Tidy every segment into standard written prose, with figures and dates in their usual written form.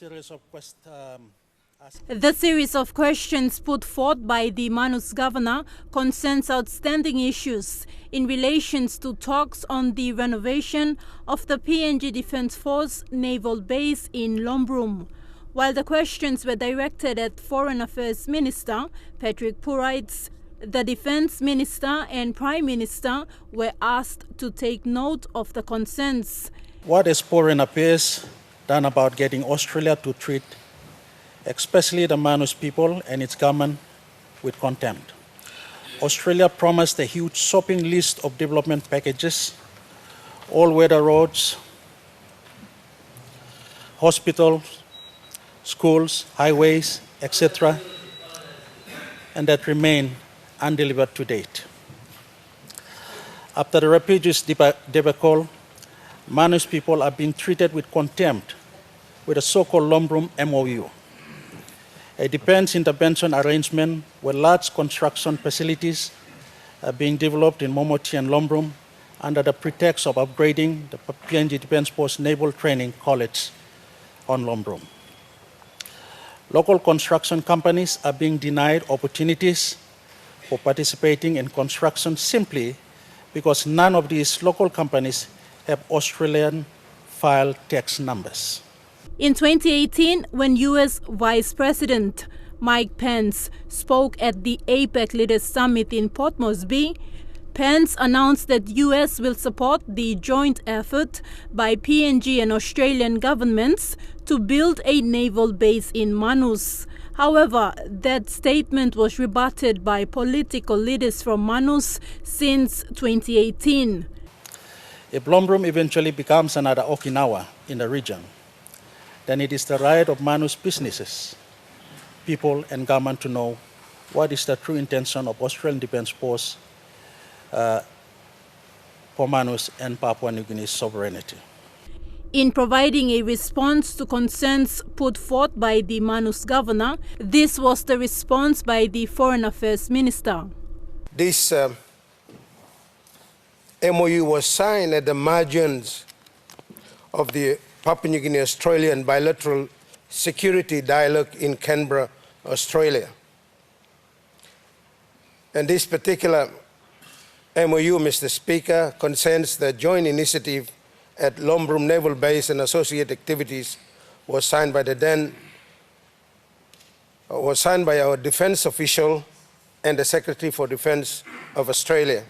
The series of questions put forth by the Manus Governor concerns outstanding issues in relation to talks on the renovation of the PNG Defence Force Naval Base in Lombrum. While the questions were directed at Foreign Affairs Minister Patrick Purites, the Defence Minister and Prime Minister were asked to take note of the concerns. What has Foreign Affairs done about getting Australia to treat especially the Manus people and its government with contempt? Australia promised a huge shopping list of development packages, all-weather roads, hospitals, schools, highways, etc., and that remain undelivered to date. After the refugees debacle, Manus people are being treated with contempt with a so-called Lombrum MOU, a defense intervention arrangement where large construction facilities are being developed in Momoti and Lombrum under the pretext of upgrading the PNG Defence Force Naval Training College on Lombrum. Local construction companies are being denied opportunities for participating in construction simply because none of these local companies have Australian file tax numbers. In 2018, when U.S. Vice President Mike Pence spoke at the APEC Leaders Summit in Port Moresby, Pence announced that U.S. will support the joint effort by PNG and Australian governments to build a naval base in Manus. However, that statement was rebutted by political leaders from Manus since 2018. If Lombrum eventually becomes another Okinawa in the region, then it is the right of Manus businesses, people and government to know what is the true intention of Australian Defence Force for Manus and Papua New Guinea's sovereignty. In providing a response to concerns put forth by the Manus Governor, this was the response by the Foreign Affairs Minister. This MOU was signed at the margins of the Papua New Guinea Australian bilateral security dialogue in Canberra, Australia. And this particular MOU, Mr. Speaker, concerns the joint initiative at Lombrum Naval Base and associated activities was signed by our defence official and the Secretary for Defence of Australia.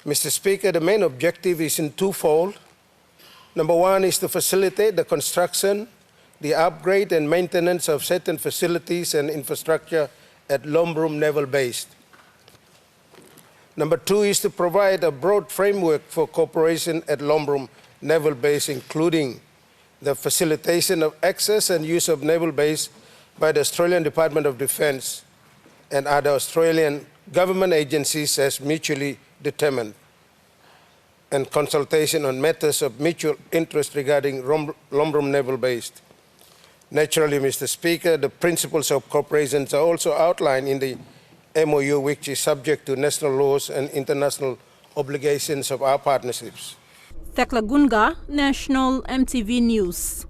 Mr. Speaker, the main objective is in twofold. Number one is to facilitate the construction, the upgrade and maintenance of certain facilities and infrastructure at Lombrum Naval Base. Number two is to provide a broad framework for cooperation at Lombrum Naval Base, including the facilitation of access and use of naval base by the Australian Department of Defence and other Australian government agencies as mutually determined, and consultation on matters of mutual interest regarding Lombrum Naval Base. Naturally, Mr. Speaker, the principles of cooperation are also outlined in the MOU, which is subject to national laws and international obligations of our partnerships. Thekla Gunga, National EMTV News.